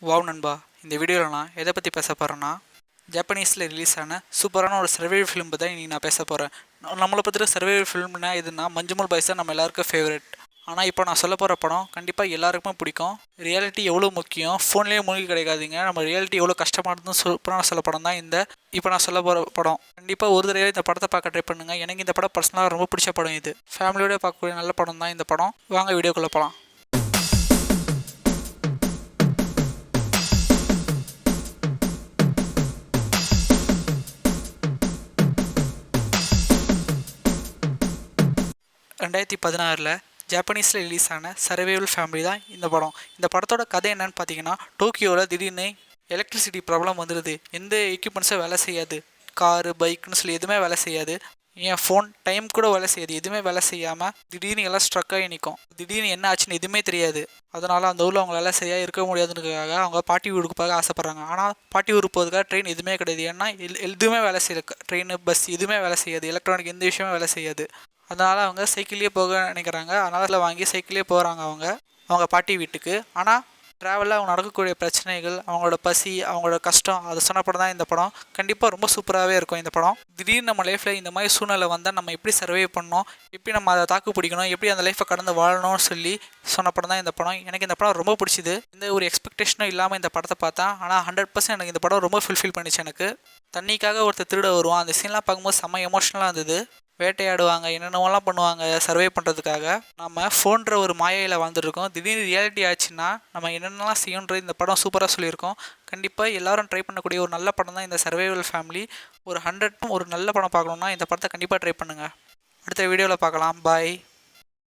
Wow நண்பா, இந்த வீடியோவில் நான் எதை பற்றி பேச போகிறேன்னா, ஜப்பனீஸில் ரிலீஸ் ஆன சூப்பரான ஒரு சர்வைவல் ஃபிலிம் பற்றி தான் இன்றைக்கி நான் பேச போகிறேன். நம்மளை பற்றின சர்வைவல் ஃபிலிம்னா எதுனா மஞ்சுமல் பாய்ஸ் தான் நம்ம எல்லாருக்கும் ஃபேவரட். ஆனால் இப்போ நான் சொல்ல போகிற படம் கண்டிப்பாக எல்லாருக்குமே பிடிக்கும். ரியாலிட்டி எவ்வளோ முக்கியம், ஃபோன்லேயே மூழ்கி கிடைக்காதீங்க, நம்ம ரியாலிட்டி எவ்வளோ கஷ்டமானதுன்னு சூப்பரான சொல்ல படம் தான் இந்த இப்போ நான் சொல்ல போகிற படம். கண்டிப்பாக ஒரு தடவை இந்த படத்தை பார்க்க ட்ரை பண்ணுங்கள். எனக்கு இந்த படம் பர்சனலாக ரொம்ப பிடிச்ச படம். இது ஃபேமிலியோட பார்க்கக்கூடிய நல்ல படம் தான் இந்த படம். வாங்க வீடியோக்குள்ளே போகலாம். ரெண்டாயிரத்தி 16 ஜாப்பனீஸில் ரிலீஸ் ஆன சர்வைவல் ஃபேமிலி தான் இந்த படம். இந்த படத்தோட கதை என்னன்னு பார்த்தீங்கன்னா, டோக்கியோவில் திடீர்னு எலக்ட்ரிசிட்டி ப்ராப்ளம் வந்துடுது. எந்த எக்யூப்மெண்ட்ஸும் வேலை செய்யாது. காரு பைக்குன்னு சொல்லி எதுவுமே வேலை செய்யாது. என் ஃபோன் டைம் கூட வேலை செய்யாது. எதுவுமே வேலை செய்யாமல் திடீர்னு எல்லாம் ஸ்ட்ரக்காகி நிற்கும். திடீர்னு என்ன ஆச்சுன்னு எதுவுமே தெரியாது. அதனால் அந்த ஊரில் அவங்களால சரியாக இருக்க முடியாதுன்றதுக்காக அவங்க பாட்டி ஊருக்கு போக ஆசைப்பட்றாங்க. ஆனால் பாட்டி ஊருக்கு போகிறதுக்காக ட்ரெயின் எதுவுமே கிடையாது. ஏன்னா எதுவுமே வேலை செய்யல. ட்ரெயின் பஸ் எதுவுமே வேலை செய்யாது. எலக்ட்ரானிக் எந்த விஷயமே வேலை செய்யாது. அதனால் அவங்க சைக்கிள்லேயே போக நினைக்கிறாங்க. அதனால் வாங்கி சைக்கிள்லேயே போகிறாங்க அவங்க பாட்டி வீட்டுக்கு. ஆனால் ட்ராவலில் அவங்க நடக்கக்கூடிய பிரச்சனைகள், அவங்களோட பசி, அவங்களோட கஷ்டம், அதை சொன்ன படம் தான் இந்த படம். கண்டிப்பாக ரொம்ப சூப்பராகவே இருக்கும் இந்த படம். திடீர்னு நம்ம லைஃப்பில் இந்த மாதிரி சூழ்நிலை வந்தால் நம்ம எப்படி சர்வை பண்ணணும், எப்படி நம்ம அதை தாக்கு பிடிக்கணும், எப்படி அந்த லைஃப்பை கடந்து வாழணும்னு சொல்லி சொன்ன படம் தான் இந்த படம். எனக்கு இந்த படம் ரொம்ப பிடிச்சிது. இந்த ஒரு எக்ஸ்பெக்டேஷனும் இல்லாமல் இந்த படத்தை பார்த்தேன். ஆனால் 100% எனக்கு இந்த படம் ரொம்ப ஃபுல்ஃபில் பண்ணிச்சு. எனக்கு தண்ணிக்காக ஒருத்தர் திருட வருவான். அந்த சீன்லாம் பார்க்கும்போது செம்ம எமோஷ்னலாக இருந்தது. வேட்டையாடுவாங்க, என்னென்னலாம் பண்ணுவாங்க சர்வை பண்ணுறதுக்காக. நம்ம ஃபோன்ற ஒரு மாயையில் வாழ்ந்துருக்கோம். திடீர்னு ரியாலிட்டி ஆச்சுன்னா நம்ம என்னென்னலாம் செய்யணுன்றது இந்த படம் சூப்பராக சொல்லியிருக்கோம். கண்டிப்பாக எல்லோரும் ட்ரை பண்ணக்கூடிய ஒரு நல்ல படம் தான் இந்த சர்வைவல் ஃபேமிலி. ஒரு 100 ஒரு நல்ல படம் பார்க்கணுன்னா இந்த படத்தை கண்டிப்பாக ட்ரை பண்ணுங்கள். அடுத்த வீடியோவில் பார்க்கலாம். பாய்.